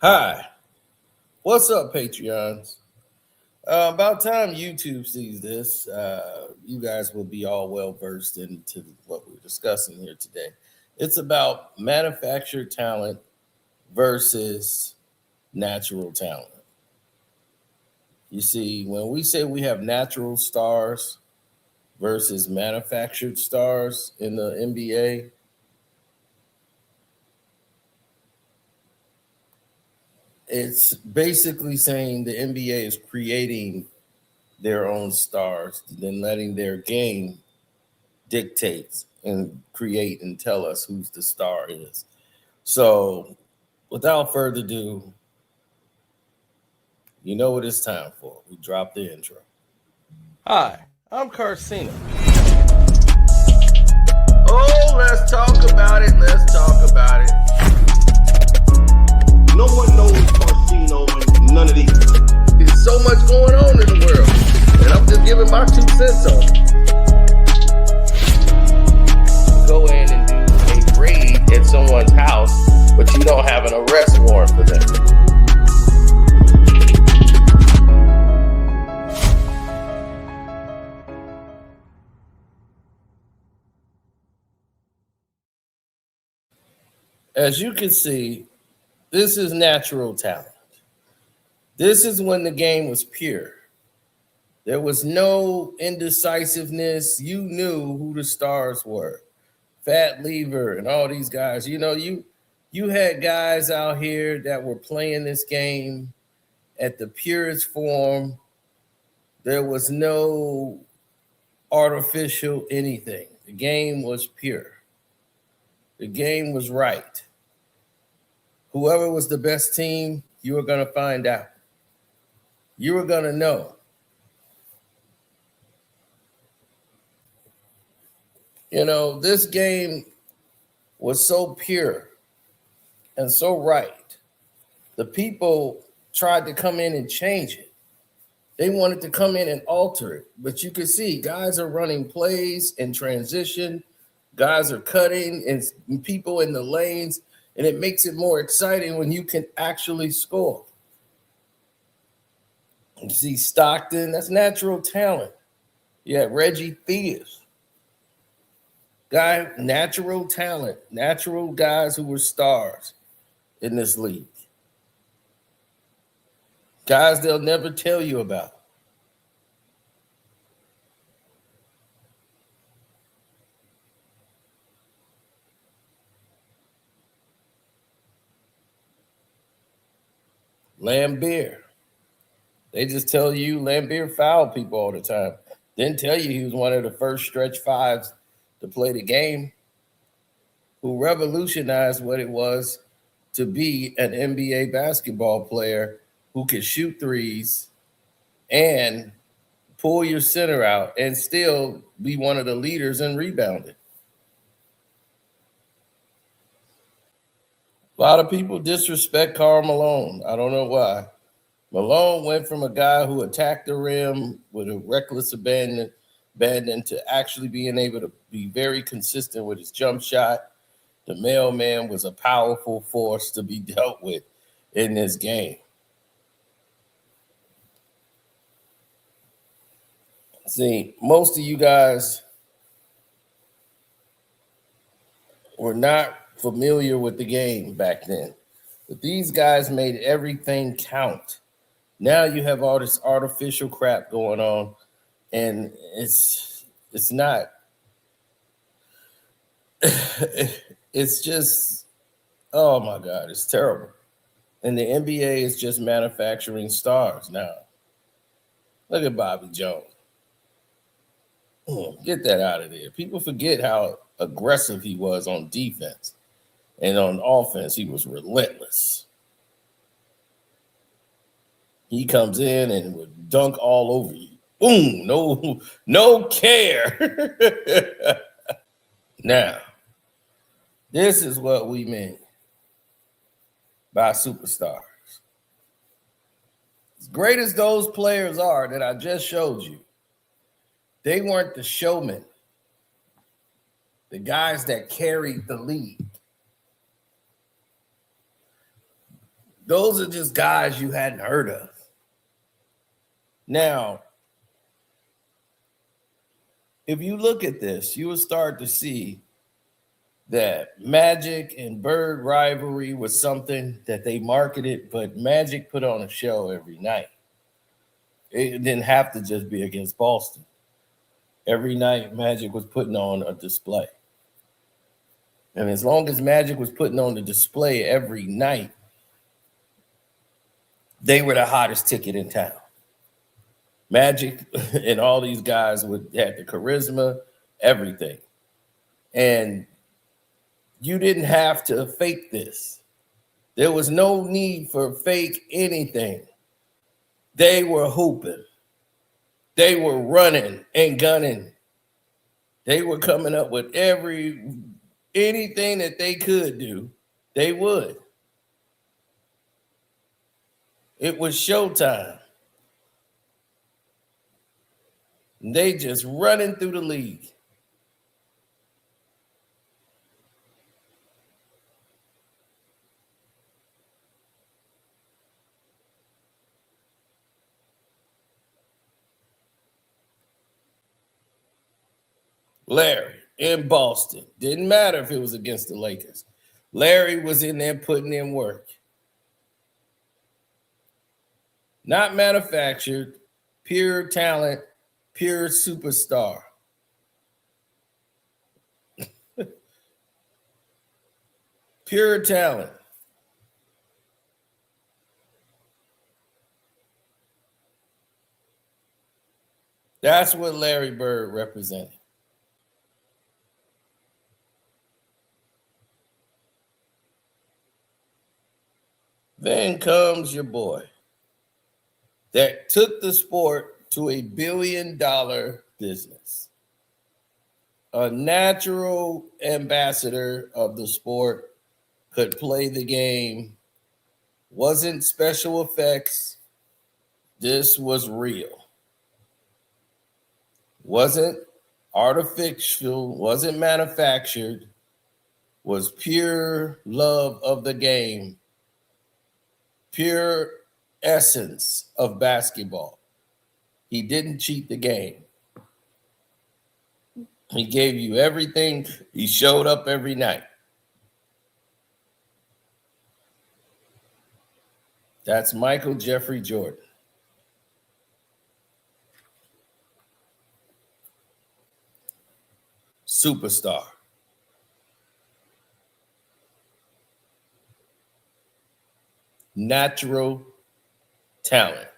Hi, what's up, Patreons? About time YouTube sees this, you guys will be all well versed into what we're discussing here today. It's about manufactured talent versus natural talent. You see, when we say we have natural stars versus manufactured stars in the NBA, it's basically saying the NBA is creating their own stars, then letting their game dictate and create and tell us who's the star is. So, without further ado, you know what it's time for. We drop the intro. Hi, I'm Carcino. Oh, let's talk about it. Let's talk about it. No one knows Carcino and none of these. There's so much going on in the world, and I'm just giving my 2 cents on it. Go in and do a raid at someone's house, but you don't have an arrest warrant for them. As you can see, this is natural talent. This is when the game was pure. There was no indecisiveness. You knew who the stars were. Fat Lever and all these guys. You had guys out here that were playing this game at the purest form. There was no artificial anything. The game was pure. The game was right. Whoever was the best team, you were going to find out. You were going to know. This game was so pure and so right. The people tried to come in and change it. They wanted to come in and alter it. But you could see guys are running plays in transition. Guys are cutting and people in the lanes. And it makes it more exciting when you can actually score. You see Stockton, that's natural talent. Yeah, Reggie Theus. Guy, natural talent, natural guys who were stars in this league. Guys they'll never tell you about. Lambeer. They just tell you Lambeer fouled people all the time. Didn't tell you he was one of the first stretch fives to play the game, who revolutionized what it was to be an NBA basketball player who could shoot threes and pull your center out and still be one of the leaders in rebounding. A lot of people disrespect Karl Malone. I don't know why. Malone went from a guy who attacked the rim with a reckless abandon to actually being able to be very consistent with his jump shot. The mailman was a powerful force to be dealt with in this game. See, most of you guys were not familiar with the game back then, but these guys made everything count. Now you have all this artificial crap going on, and it's not. It's just, oh my God, it's terrible. And the NBA is just manufacturing stars now. Look at Bobby Jones. Get that out of there. People forget how aggressive he was on defense. And on offense, he was relentless. He comes in and would dunk all over you. Boom, no care. Now, this is what we mean by superstars. As great as those players are that I just showed you, they weren't the showmen, the guys that carried the league. Those are just guys you hadn't heard of. Now, if you look at this, you will start to see that Magic and Bird rivalry was something that they marketed, but Magic put on a show every night. It didn't have to just be against Boston. Every night, Magic was putting on a display. And as long as Magic was putting on the display every night, they were the hottest ticket in town. Magic and all these guys had the charisma, everything. And you didn't have to fake this. There was no need for fake anything. They were hooping. They were running and gunning. They were coming up with anything that they could do, they would. It was showtime. They just running through the league. Larry in Boston. Didn't matter if it was against the Lakers. Larry was in there putting in work. Not manufactured, pure talent, pure superstar. Pure talent. That's what Larry Bird represented. Then comes your boy that took the sport to $1 billion business. A natural ambassador of the sport, could play the game, wasn't special effects. This was real. Wasn't artificial, wasn't manufactured, was pure love of the game, pure essence of basketball. He didn't cheat the game. He gave you everything. He showed up every night. That's Michael Jeffrey Jordan. Superstar. Natural talent.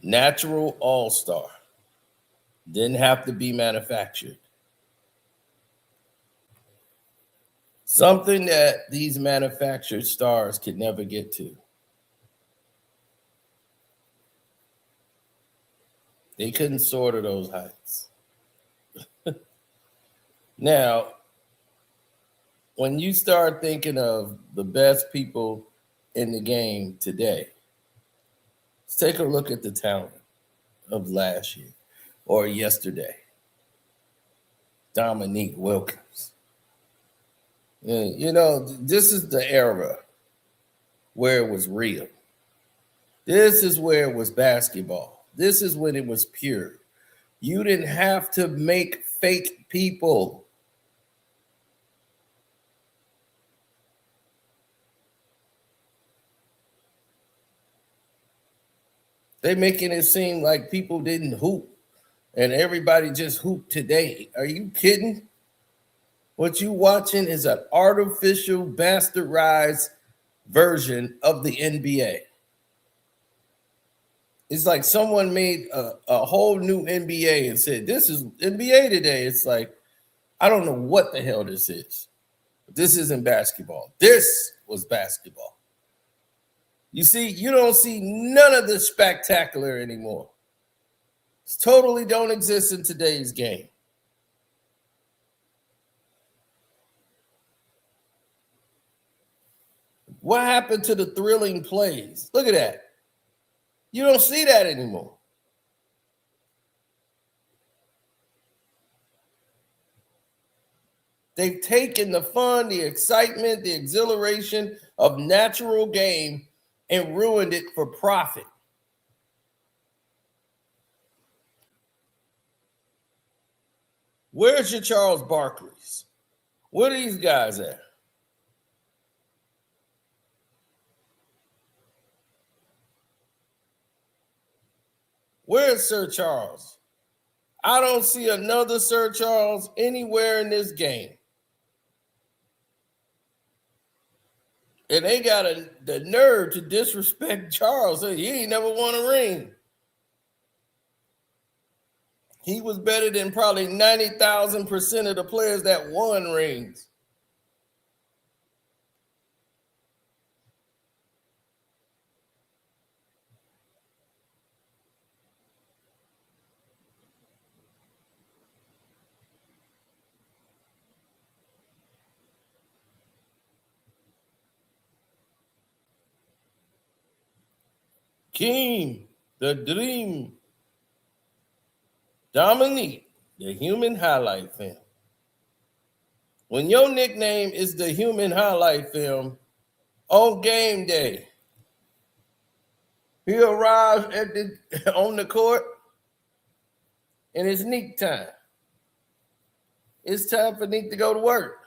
Natural all-star. Didn't have to be manufactured. Something that these manufactured stars could never get to. They couldn't soar to those heights. Now, when you start thinking of the best people in the game today, let's take a look at the talent of last year or yesterday. Dominique Wilkins. You know, this is the era where it was real. This is where it was basketball. This is when it was pure. You didn't have to make fake people. They making it seem like people didn't hoop and everybody just hooped today. Are you kidding? What you watching is an artificial, bastardized version of the NBA. It's like someone made a whole new NBA and said, this is NBA today. It's like, I don't know what the hell this is. This isn't basketball. This was basketball. You see, you don't see none of the spectacular anymore. It totally don't exist in today's game. What happened to the thrilling plays? Look at that. You don't see that anymore. They've taken the fun, the excitement, the exhilaration of natural game and ruined it for profit. Where's your Charles Barkleys? Where are these guys at? Where's Sir Charles? I don't see another Sir Charles anywhere in this game. And they got the nerve to disrespect Charles. He ain't never won a ring. He was better than probably 90,000% of the players that won rings. King, the Dream, Dominique, the Human Highlight Film. When your nickname is the Human Highlight Film, on game day, he arrives on the court, and it's Neek time. It's time for Neek to go to work.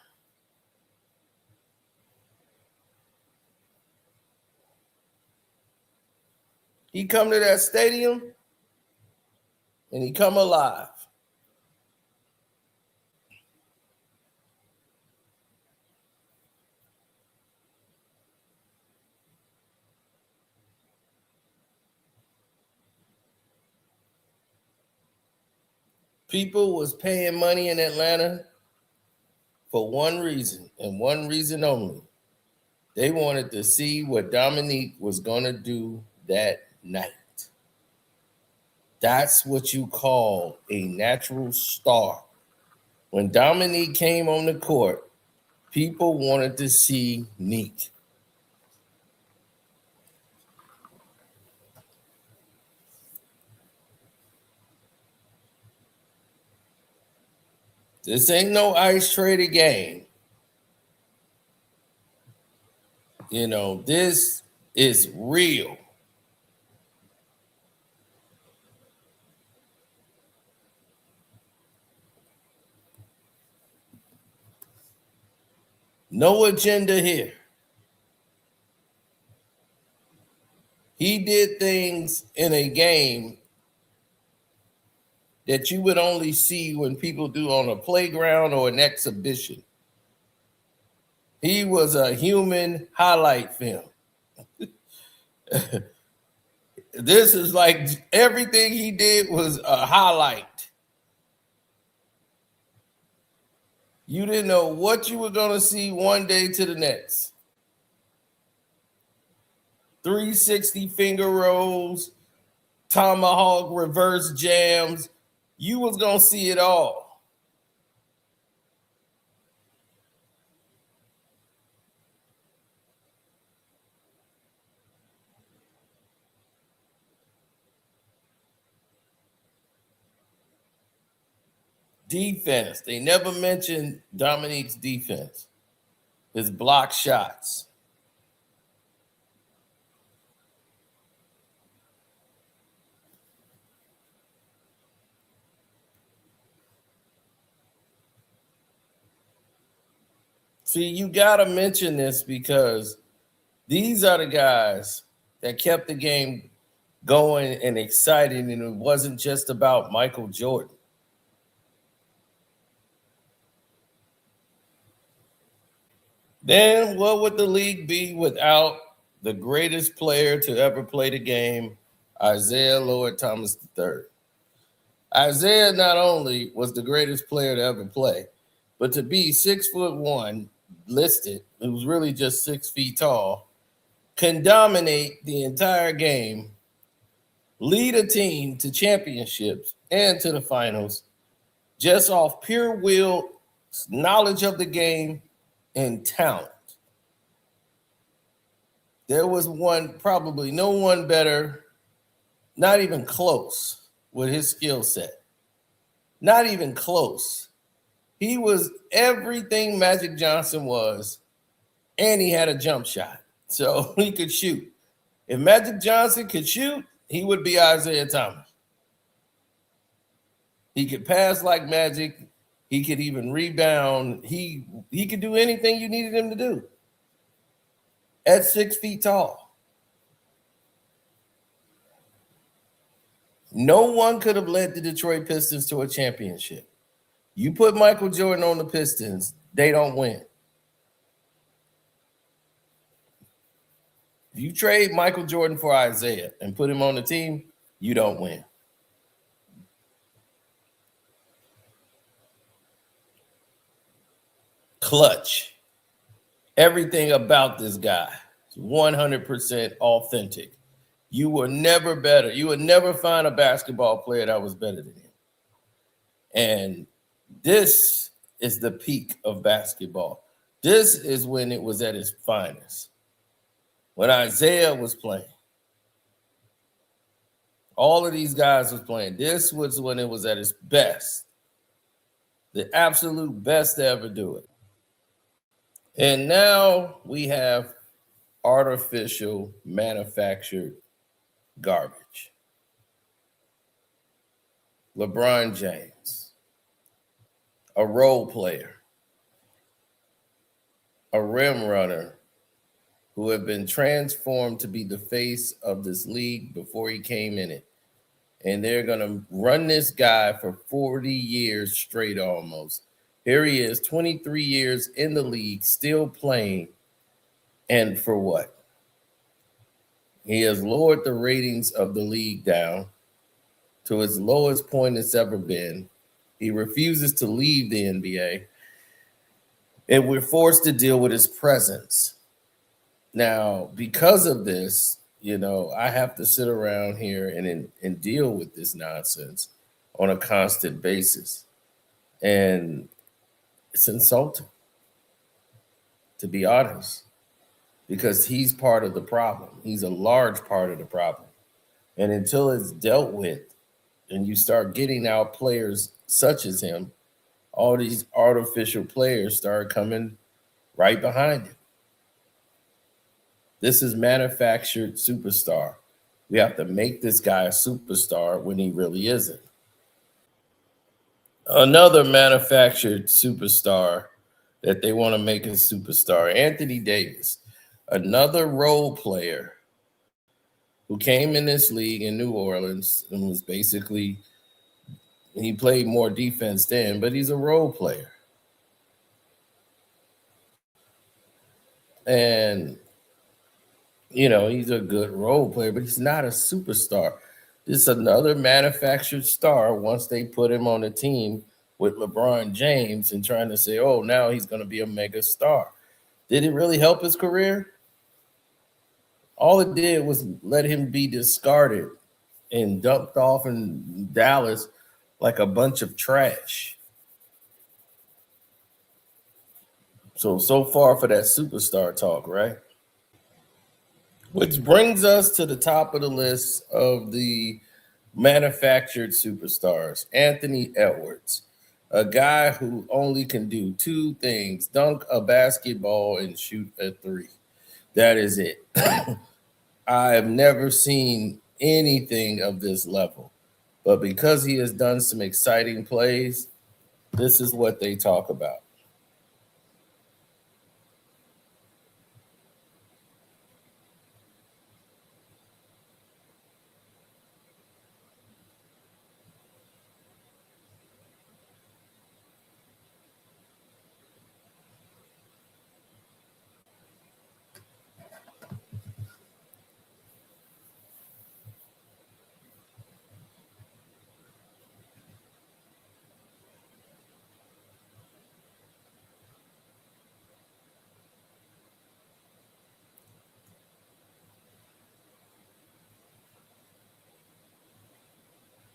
He come to that stadium, and he come alive. People was paying money in Atlanta for one reason and one reason only. They wanted to see what Dominique was going to do that night. That's what you call a natural star. When Dominique came on the court, people wanted to see Neek. This ain't no ice traded game. You know, this is real. No agenda here. He did things in a game that you would only see when people do on a playground or an exhibition. He was a human highlight film. This is like everything he did was a highlight. You didn't know what you were going to see one day to the next. 360 finger rolls, tomahawk reverse jams. You was going to see it all. Defense. They never mentioned Dominique's defense. His block shots. See, you got to mention this because these are the guys that kept the game going and exciting, and it wasn't just about Michael Jordan. Then what would the league be without the greatest player to ever play the game, Isaiah Lord Thomas III? Isaiah not only was the greatest player to ever play, but to be 6'1", listed, it was really just 6 feet tall, can dominate the entire game, lead a team to championships and to the finals, just off pure will, knowledge of the game, and talent. There was probably no one better, not even close with his skill set. Not even close. He was everything Magic Johnson was, and he had a jump shot. So he could shoot. If Magic Johnson could shoot, he would be Isaiah Thomas. He could pass like Magic. He could even rebound. He could do anything you needed him to do at 6 feet tall. No one could have led the Detroit Pistons to a championship. You put Michael Jordan on the Pistons, they don't win. If you trade Michael Jordan for Isaiah and put him on the team, you don't win. Clutch. Everything about this guy is 100% authentic. You were never better. You would never find a basketball player that was better than him. And this is the peak of basketball. This is when it was at its finest. When Isaiah was playing. All of these guys was playing. This was when it was at its best. The absolute best to ever do it. And now we have artificial manufactured garbage. LeBron James, a role player, a rim runner who had been transformed to be the face of this league before he came in it. And they're going to run this guy for 40 years straight almost. Here he is, 23 years in the league, still playing. And for what? He has lowered the ratings of the league down to its lowest point it's ever been. He refuses to leave the NBA. And we're forced to deal with his presence. Now, because of this, I have to sit around here and deal with this nonsense on a constant basis. And it's insulting, to be honest, because he's part of the problem. He's a large part of the problem. And until it's dealt with and you start getting out players such as him, all these artificial players start coming right behind him. This is manufactured superstar. We have to make this guy a superstar when he really isn't. Another manufactured superstar that they want to make a superstar, Anthony Davis, another role player who came in this league in New Orleans and was basically, he played more defense then, but he's a role player. And he's a good role player, but he's not a superstar. This is another manufactured star once they put him on a team with LeBron James and trying to say, oh, now he's going to be a mega star. Did it really help his career? All it did was let him be discarded and dumped off in Dallas like a bunch of trash. So far for that superstar talk, right? Which brings us to the top of the list of the manufactured superstars, Anthony Edwards, a guy who only can do two things: dunk a basketball and shoot a three. That is it. I have never seen anything of this level, but because he has done some exciting plays, this is what they talk about.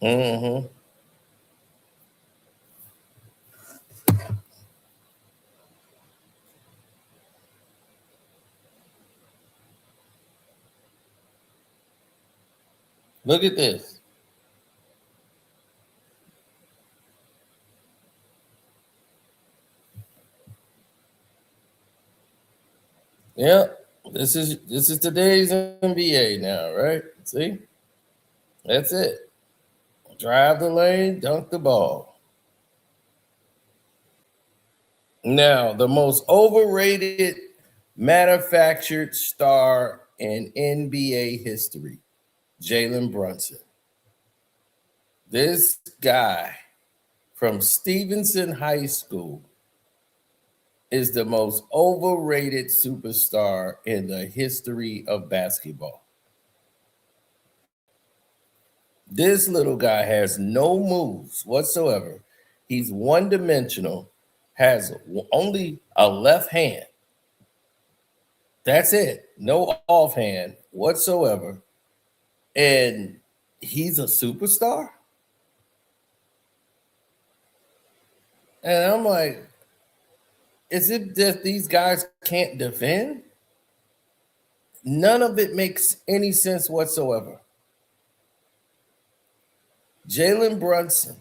Mm-hmm. Look at this. Yeah, this is today's NBA now, right? See, that's it. Drive the lane, dunk the ball. Now, the most overrated manufactured star in NBA history, Jalen Brunson. This guy from Stevenson High School is the most overrated superstar in the history of basketball. This little guy has no moves whatsoever. He's one dimensional, has only a left hand. That's it. No offhand whatsoever. And he's a superstar. And I'm like, is it that these guys can't defend? None of it makes any sense whatsoever. Jalen Brunson,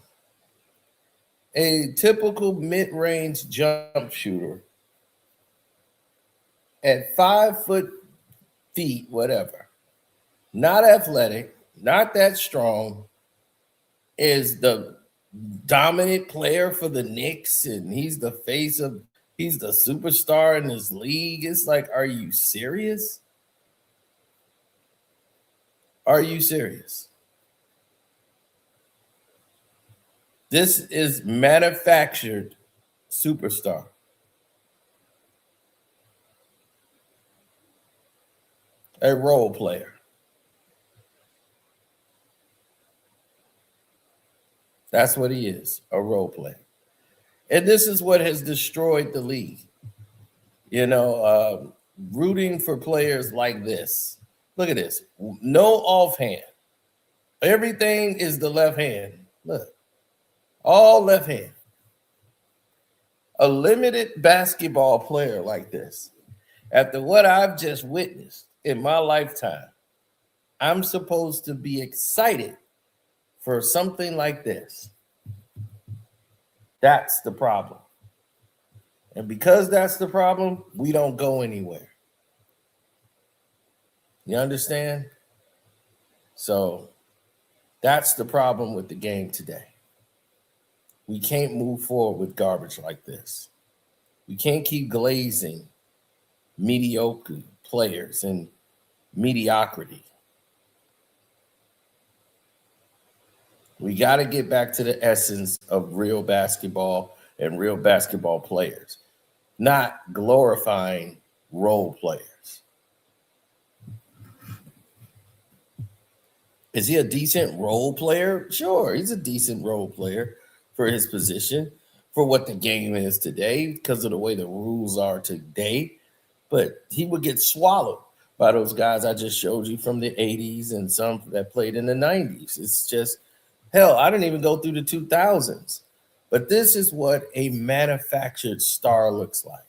a typical mid-range jump shooter at 5 feet, whatever, not athletic, not that strong, is the dominant player for the Knicks, and he's the he's the superstar in this league. It's like, are you serious? Are you serious? This is manufactured superstar. A role player. That's what he is, a role player. And this is what has destroyed the league. You know, rooting for players like this. Look at this. No offhand. Everything is the left hand. Look, all left hand. A limited basketball player like this, after what I've just witnessed in my lifetime, I'm supposed to be excited for something like this. That's the problem. And because that's the problem, we don't go anywhere. You understand? So that's the problem with the game today. We can't move forward with garbage like this. We can't keep glazing mediocre players and mediocrity. We got to get back to the essence of real basketball and real basketball players, not glorifying role players. Is he a decent role player? Sure, he's a decent role player for his position, for what the game is today, because of the way the rules are today. But he would get swallowed by those guys I just showed you from the 80s and some that played in the 90s. It's just, hell, I didn't even go through the 2000s. But this is what a manufactured star looks like.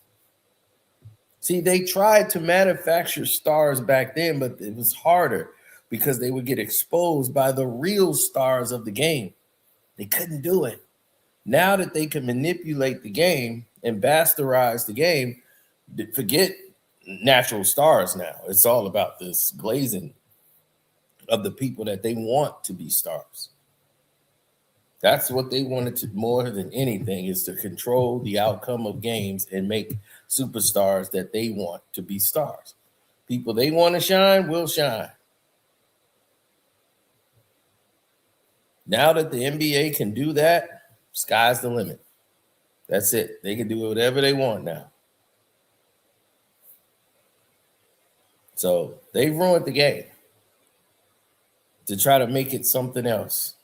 See, they tried to manufacture stars back then, but it was harder because they would get exposed by the real stars of the game. They couldn't do it. Now that they can manipulate the game and bastardize the game, forget natural stars now. It's all about this glazing of the people that they want to be stars. That's what they wanted to more than anything, is to control the outcome of games and make superstars that they want to be stars. People they want to shine will shine. Now that the NBA can do that, sky's the limit. That's it. They can do whatever they want now. So they've ruined the game to try to make it something else.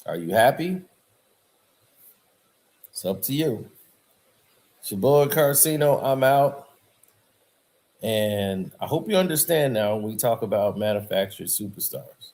Are you happy? It's up to you. It's your boy Carcino. I'm out. And I hope you understand now when we talk about manufactured superstars.